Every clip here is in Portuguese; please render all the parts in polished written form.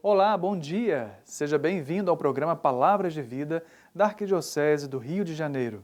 Olá, bom dia! Seja bem-vindo ao programa Palavras de Vida da Arquidiocese do Rio de Janeiro.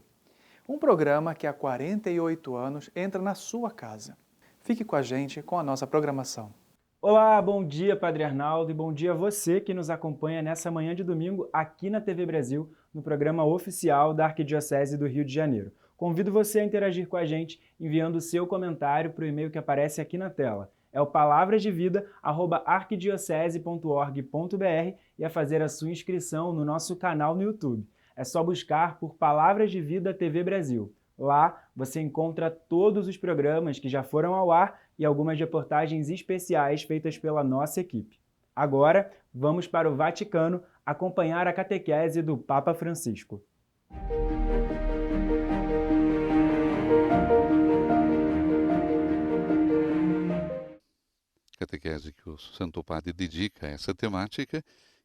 Um programa que há 48 anos entra na sua casa. Fique com a gente com a nossa programação. Olá, bom dia, Padre Arnaldo, e bom dia a você que nos acompanha nessa manhã de domingo aqui na TV Brasil, no programa oficial da Arquidiocese do Rio de Janeiro. Convido você a interagir com a gente enviando o seu comentário para o e-mail que aparece aqui na tela. É o palavrasdevida@arquidiocese.org.br e a fazer a sua inscrição no nosso canal no YouTube. É só buscar por Palavras de Vida TV Brasil. Lá você encontra todos os programas que já foram ao ar e algumas reportagens especiais feitas pela nossa equipe. Agora, vamos para o Vaticano acompanhar a catequese do Papa Francisco. Catequese que o Santo Padre dedica a essa temática,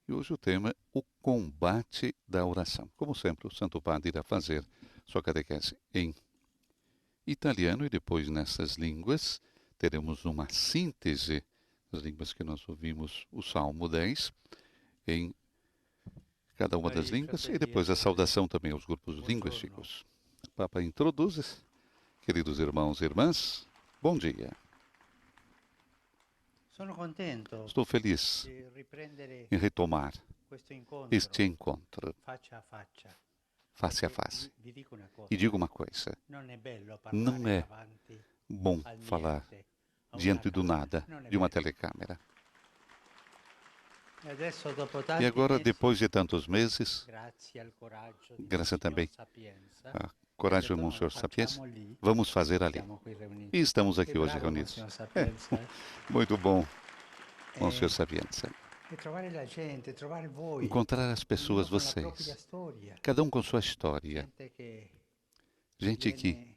e hoje o tema é o combate da oração. Como sempre, o Santo Padre irá fazer sua catequese em italiano e depois nessas línguas teremos uma síntese das línguas que nós ouvimos, o Salmo 10, em cada uma das línguas, e depois a saudação também aos grupos linguísticos. O Papa introduz, queridos irmãos e irmãs, bom dia. Estou feliz em retomar este encontro face a face. E digo uma coisa, não é bom falar diante do nada, de uma telecâmera. E agora, depois de tantos meses, graças também à coragem do Monsenhor Sapienza, vamos fazer ali. E estamos aqui hoje reunidos. Muito bom, Monsenhor Sapienza. Encontrar as pessoas, vocês, cada um com sua história. Gente que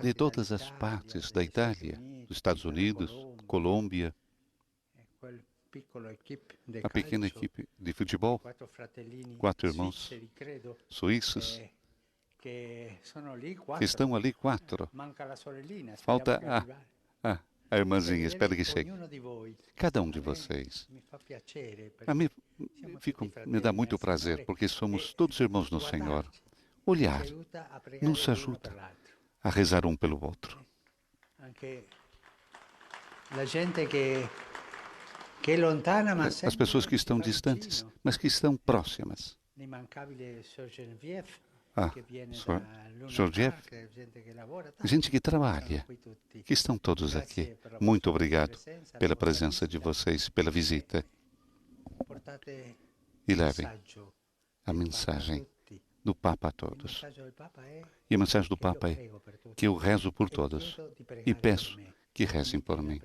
de todas as partes da Itália, dos Estados Unidos, Colômbia, a pequena equipe de futebol, 4 irmãos suíços, que estão ali 4. Falta a irmãzinha, espero que chegue. Cada um de vocês. A mim me dá muito prazer, porque somos todos irmãos no Senhor. Olhar nos ajuda a rezar um pelo outro. As pessoas que estão distantes, mas que estão próximas. Georgiev, gente que trabalha, que estão todos aqui. Muito obrigado pela presença de vocês, pela visita. E levem a mensagem do Papa a todos. E a mensagem do Papa é que eu rezo por todos e peço que rezem por mim,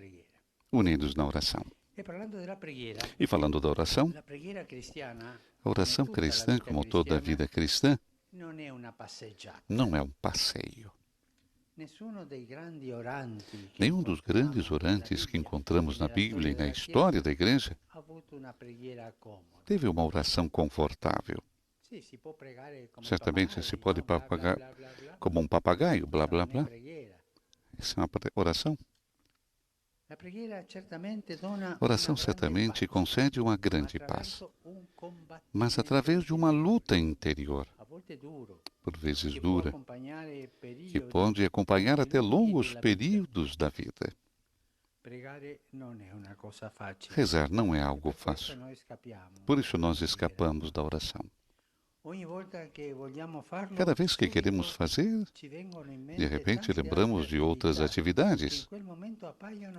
unidos na oração. E falando da oração, a oração cristã, como toda a vida cristã, não é um passeio. Nenhum dos grandes orantes que encontramos na Bíblia e na história da Igreja teve uma oração confortável. Certamente se pode pagar como um papagaio, blá, blá, blá. Essa é uma oração. A oração certamente concede uma grande paz, mas através de uma luta interior, por vezes dura, que pode acompanhar até longos períodos da vida. Rezar não é algo fácil, por isso nós escapamos da oração. Cada vez que queremos fazer, de repente lembramos de outras atividades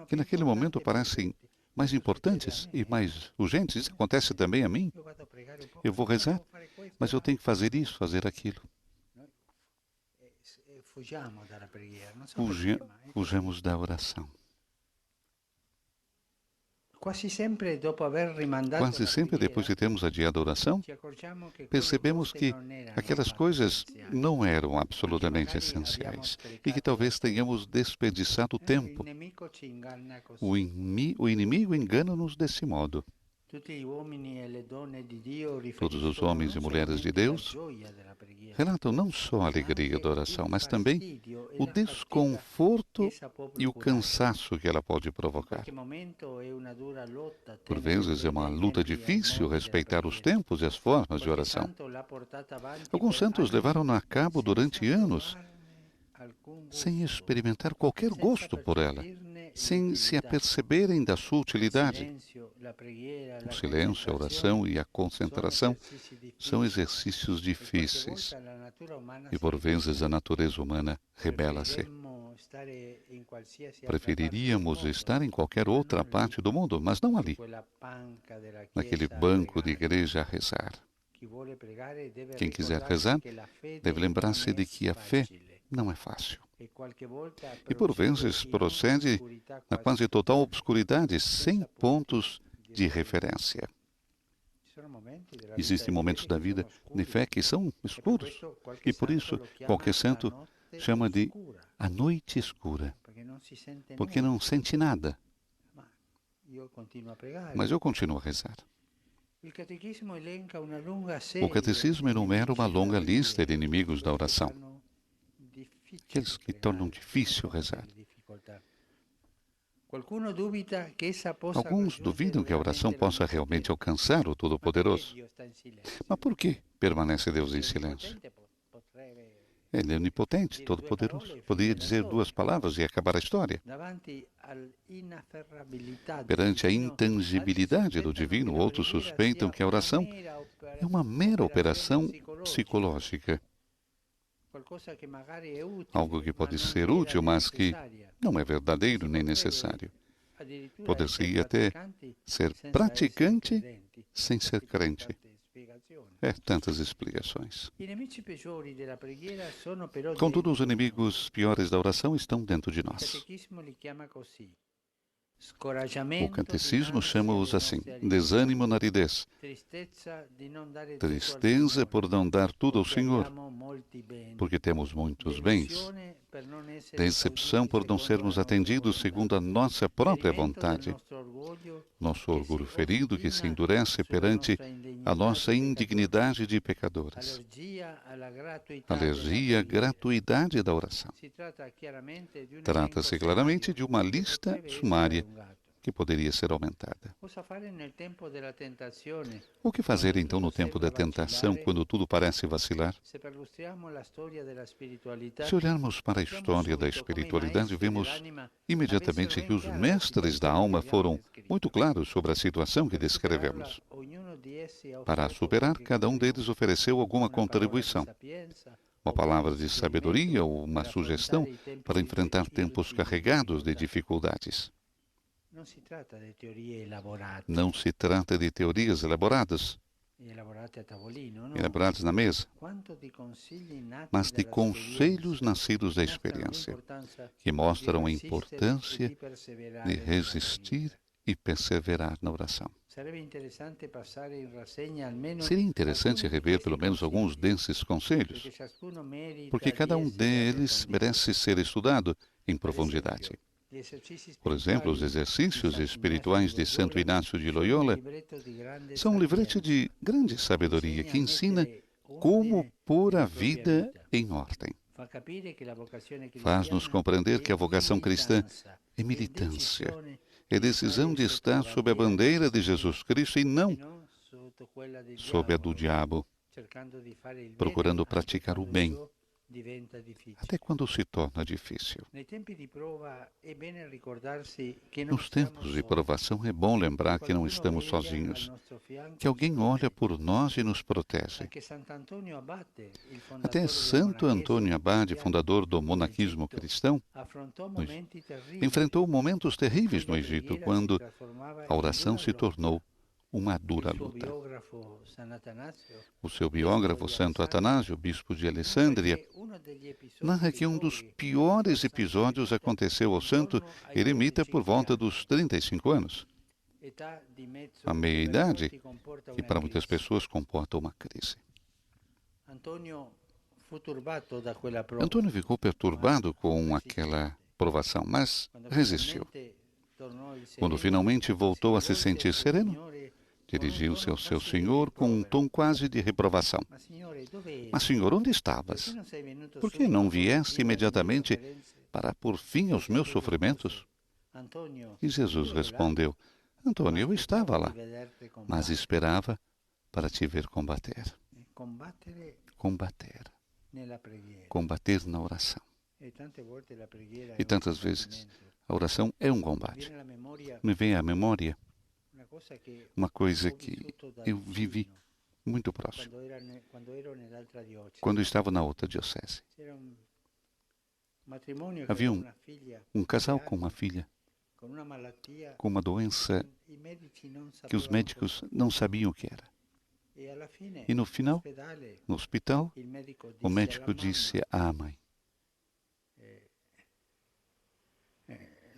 que naquele momento parecem mais importantes e mais urgentes. Isso acontece também a mim. Eu vou rezar, mas eu tenho que fazer isso, fazer aquilo. Fujamos da oração. Quase sempre depois de termos adiado a oração, percebemos que aquelas coisas não eram absolutamente essenciais e que talvez tenhamos desperdiçado tempo. O inimigo engana-nos desse modo. Todos os homens e mulheres de Deus relatam não só a alegria da oração, mas também o desconforto e o cansaço que ela pode provocar. Por vezes é uma luta difícil respeitar os tempos e as formas de oração. Alguns santos levaram-na a cabo durante anos, sem experimentar qualquer gosto por ela, sem se aperceberem da sua utilidade. O silêncio, a oração e a concentração são exercícios difíceis e, por vezes, a natureza humana rebela-se. Preferiríamos estar em qualquer outra parte do mundo, mas não ali, naquele banco de igreja a rezar. Quem quiser rezar deve lembrar-se de que a fé não é fácil. E por vezes procede na quase total obscuridade, sem pontos de referência. Existem momentos da vida de fé que são escuros, e por isso qualquer santo chama de a noite escura, porque não sente nada. Mas eu continuo a rezar. O catecismo enumera uma longa lista de inimigos da oração, aqueles que tornam difícil rezar. Alguns duvidam que a oração possa realmente alcançar o Todo-Poderoso. Mas por que permanece Deus em silêncio? Ele é onipotente, todo-poderoso. Poderia dizer duas palavras e acabar a história. Perante a intangibilidade do divino, outros suspeitam que a oração é uma mera operação psicológica. Algo que pode ser útil, mas que não é verdadeiro nem necessário. Poderia até ser praticante sem ser crente. Tantas explicações. Contudo, os inimigos piores da oração estão dentro de nós. O catecismo chama-os assim: desânimo na aridez, tristeza por não dar tudo ao Senhor, porque temos muitos bens, decepção por não sermos atendidos segundo a nossa própria vontade, nosso orgulho ferido que se endurece perante a nossa indignidade de pecadores, alergia à gratuidade da oração. Trata-se claramente de uma lista sumária que poderia ser aumentada. O que fazer então no tempo da tentação, quando tudo parece vacilar? Se olharmos para a história da espiritualidade, vemos imediatamente que os mestres da alma foram muito claros sobre a situação que descrevemos. Para a superar, cada um deles ofereceu alguma contribuição. Uma palavra de sabedoria ou uma sugestão para enfrentar tempos carregados de dificuldades. Não se trata de teorias elaboradas, elaboradas na mesa, mas de conselhos nascidos da experiência, que mostram a importância de resistir e perseverar na oração. Seria interessante rever pelo menos alguns desses conselhos, porque cada um deles merece ser estudado em profundidade. Por exemplo, os exercícios espirituais de Santo Inácio de Loyola são um livrete de grande sabedoria que ensina como pôr a vida em ordem. Faz-nos compreender que a vocação cristã é militância, é decisão de estar sob a bandeira de Jesus Cristo e não sob a do diabo, procurando praticar o bem, até quando se torna difícil. Nos tempos de provação é bom lembrar que não estamos sozinhos, que alguém olha por nós e nos protege. Até Santo Antônio Abade, fundador do monaquismo cristão, enfrentou momentos terríveis no Egito, quando a oração se tornou uma dura luta. O seu biógrafo, Santo Atanásio, bispo de Alessandria, narra que um dos piores episódios aconteceu ao santo eremita por volta dos 35 anos. A meia-idade, que para muitas pessoas comporta uma crise. Antônio ficou perturbado com aquela provação, mas resistiu. Quando finalmente voltou a se sentir sereno, Dirigiu-se ao seu senhor com um tom quase de reprovação. Mas, senhor, onde estavas? Por que não vieste imediatamente para pôr fim aos meus sofrimentos? E Jesus respondeu: Antônio, eu estava lá, mas esperava para te ver combater. Combater. Combater na oração. E tantas vezes a oração é um combate. Me vem à memória uma coisa que eu vivi muito próximo. Quando eu estava na outra diocese, havia um casal com uma filha com uma doença que os médicos não sabiam o que era. E no final, no hospital, o médico disse à mãe: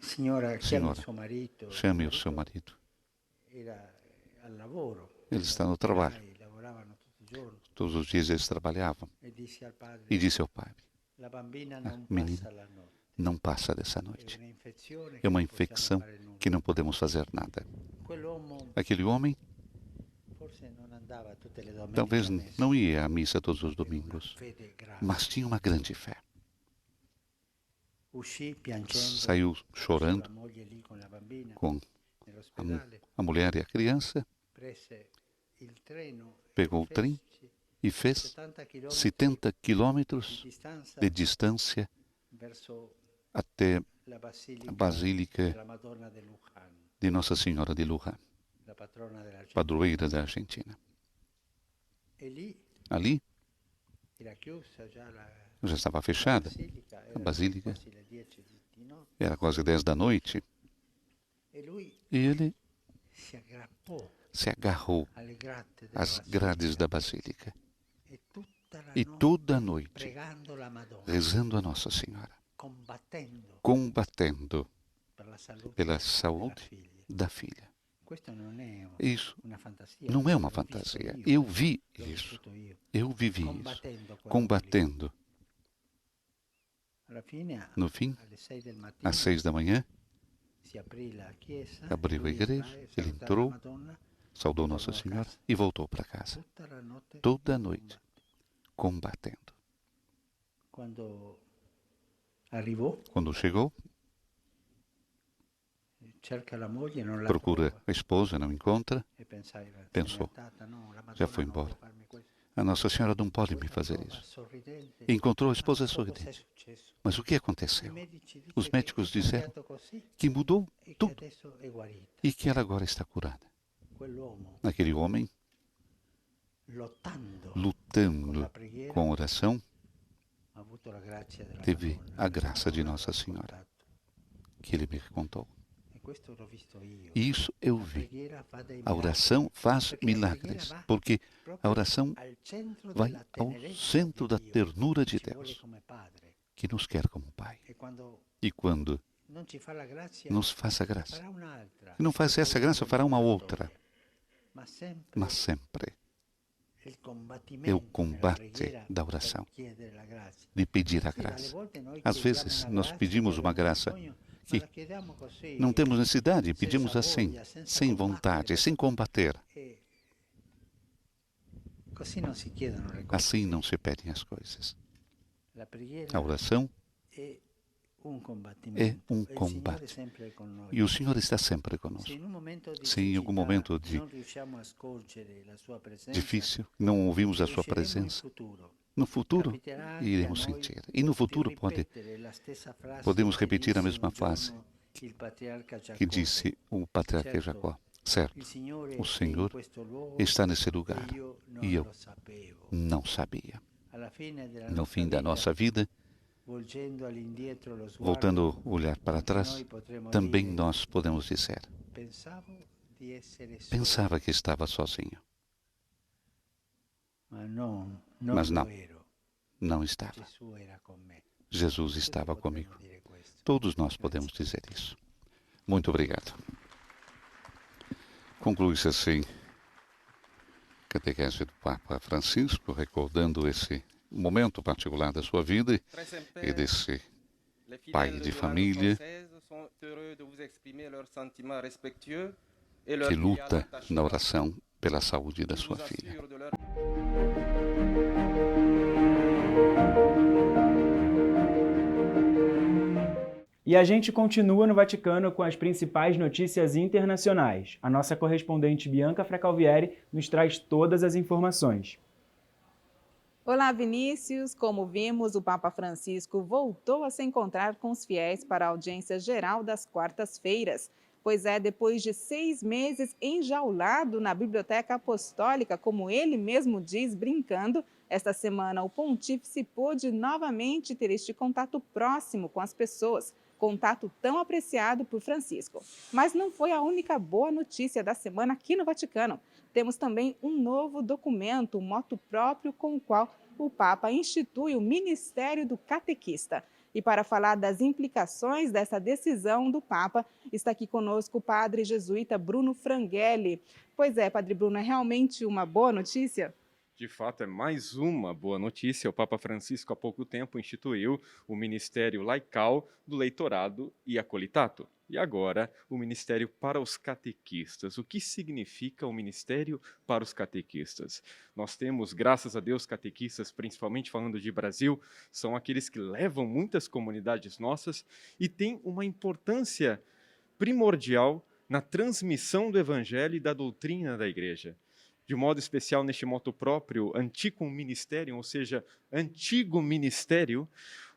Senhora, chame o seu marido. Ele está no trabalho. Todos os dias eles trabalhavam. E disse ao pai: a menina não passa dessa noite. É uma infecção que não podemos fazer nada. Aquele homem talvez não ia à missa todos os domingos, mas tinha uma grande fé. Saiu chorando com a mulher e a criança, pegou o trem e fez 70 quilômetros de distância até a Basílica de Nossa Senhora de Luján, padroeira da Argentina. Ali já estava fechada a Basílica, era quase 10 da noite, e ele se agarrou às grades da Basílica e toda a noite rezando a Nossa Senhora, combatendo pela saúde da filha. Isso não é uma fantasia. Eu vi isso. Eu vivi isso. Combatendo. No fim, às 6 da manhã, abriu a igreja, ele entrou, saudou Nossa Senhora e voltou para casa. Toda a noite, combatendo. Quando chegou, procura a esposa, não encontra. Pensou: já foi embora. A Nossa Senhora não pode me fazer isso. E encontrou a esposa sorridente. Mas o que aconteceu? Os médicos disseram que mudou tudo e que ela agora está curada. Aquele homem, lutando com oração, teve a graça de Nossa Senhora, que ele me contou. E isso eu vi. A oração faz milagres, porque a oração vai ao centro da ternura de Deus, que nos quer como Pai. E quando nos faz a graça, e não faz essa graça, fará uma outra. Mas sempre é o combate da oração, de pedir a graça. Às vezes nós pedimos uma graça que não temos necessidade, pedimos assim, sem vontade, sem combater. Assim não se pedem as coisas. A oração é um combate. E o Senhor está sempre conosco. Se em algum momento difícil não ouvimos a sua presença, no futuro iremos sentir. E no futuro podemos repetir a mesma frase que disse o patriarca Jacó. Certo, o Senhor está nesse lugar e eu não sabia. No fim da nossa vida, voltando o olhar para trás, também nós podemos dizer: pensava que estava sozinho. Mas não estava. Jesus estava comigo. Todos nós podemos dizer isso. Muito obrigado. Conclui-se assim a catequese do Papa Francisco, recordando esse momento particular da sua vida e desse pai de família. que luta na oração pela saúde da sua filha. E a gente continua no Vaticano com as principais notícias internacionais. A nossa correspondente Bianca Fracalvieri nos traz todas as informações. Olá, Vinícius. Como vimos, o Papa Francisco voltou a se encontrar com os fiéis para a audiência geral das quartas-feiras. Pois é, depois de 6 meses enjaulado na Biblioteca Apostólica, como ele mesmo diz, brincando, esta semana o pontífice pôde novamente ter este contato próximo com as pessoas, contato tão apreciado por Francisco. Mas não foi a única boa notícia da semana aqui no Vaticano. Temos também um novo documento, um moto próprio com o qual o Papa institui o Ministério do Catequista. E para falar das implicações dessa decisão do Papa, está aqui conosco o padre jesuíta Bruno Franghelli. Pois é, padre Bruno, é realmente uma boa notícia? De fato, é mais uma boa notícia. O Papa Francisco, há pouco tempo, instituiu o Ministério Laical do Leitorado e Acolitato. E agora, o Ministério para os Catequistas. O que significa o Ministério para os Catequistas? Nós temos, graças a Deus, catequistas, principalmente falando de Brasil, são aqueles que levam muitas comunidades nossas e têm uma importância primordial na transmissão do Evangelho e da doutrina da Igreja. De modo especial, neste moto próprio, Anticum Ministerium, ou seja, antigo ministério,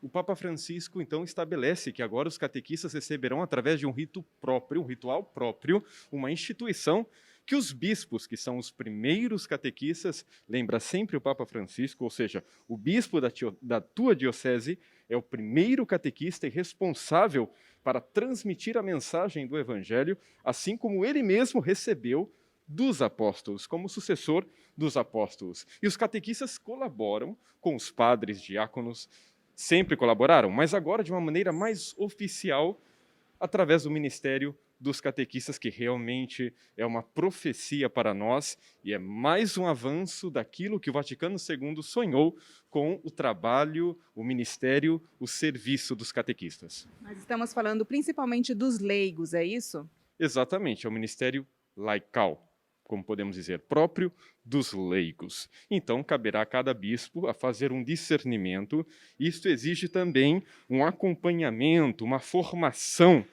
o Papa Francisco, então, estabelece que agora os catequistas receberão, através de um rito próprio, um ritual próprio, uma instituição que os bispos, que são os primeiros catequistas, lembra sempre o Papa Francisco, ou seja, o bispo da tua diocese é o primeiro catequista e responsável para transmitir a mensagem do Evangelho, assim como ele mesmo recebeu dos apóstolos, como sucessor dos apóstolos. E os catequistas colaboram com os padres, diáconos, sempre colaboraram, mas agora de uma maneira mais oficial, através do ministério dos catequistas, que realmente é uma profecia para nós e é mais um avanço daquilo que o Vaticano II sonhou com o trabalho, o ministério, o serviço dos catequistas. Nós estamos falando principalmente dos leigos, é isso? Exatamente, é o ministério laical, como podemos dizer, próprio dos leigos. Então, caberá a cada bispo a fazer um discernimento. Isto exige também um acompanhamento, uma formação,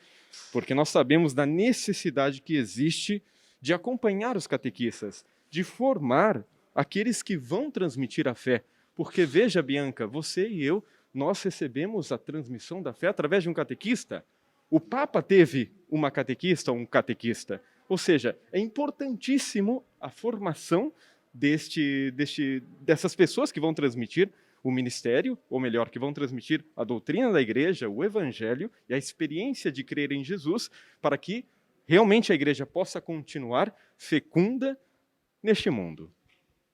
porque nós sabemos da necessidade que existe de acompanhar os catequistas, de formar aqueles que vão transmitir a fé. Porque, veja, Bianca, você e eu, nós recebemos a transmissão da fé através de um catequista. O Papa teve uma catequista, um catequista. Ou seja, é importantíssimo a formação dessas pessoas que vão transmitir o ministério, ou melhor, que vão transmitir a doutrina da igreja, o evangelho e a experiência de crer em Jesus, para que realmente a igreja possa continuar fecunda neste mundo.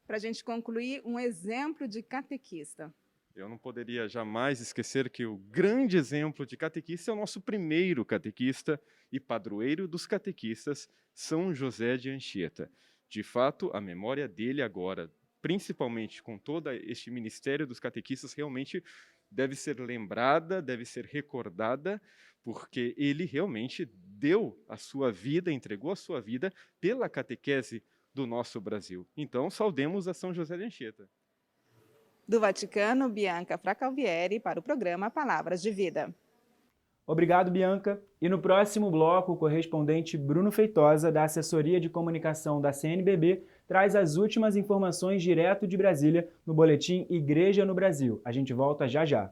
Para a gente concluir, um exemplo de catequista. Eu não poderia jamais esquecer que o grande exemplo de catequista é o nosso primeiro catequista e padroeiro dos catequistas, São José de Anchieta. De fato, a memória dele agora, principalmente com todo este ministério dos catequistas, realmente deve ser lembrada, deve ser recordada, porque ele realmente deu a sua vida, entregou a sua vida pela catequese do nosso Brasil. Então, saudemos a São José de Anchieta. Do Vaticano, Bianca Fracalvieri, para o programa Palavras de Vida. Obrigado, Bianca. E no próximo bloco, o correspondente Bruno Feitosa, da Assessoria de Comunicação da CNBB, traz as últimas informações direto de Brasília no boletim Igreja no Brasil. A gente volta já já.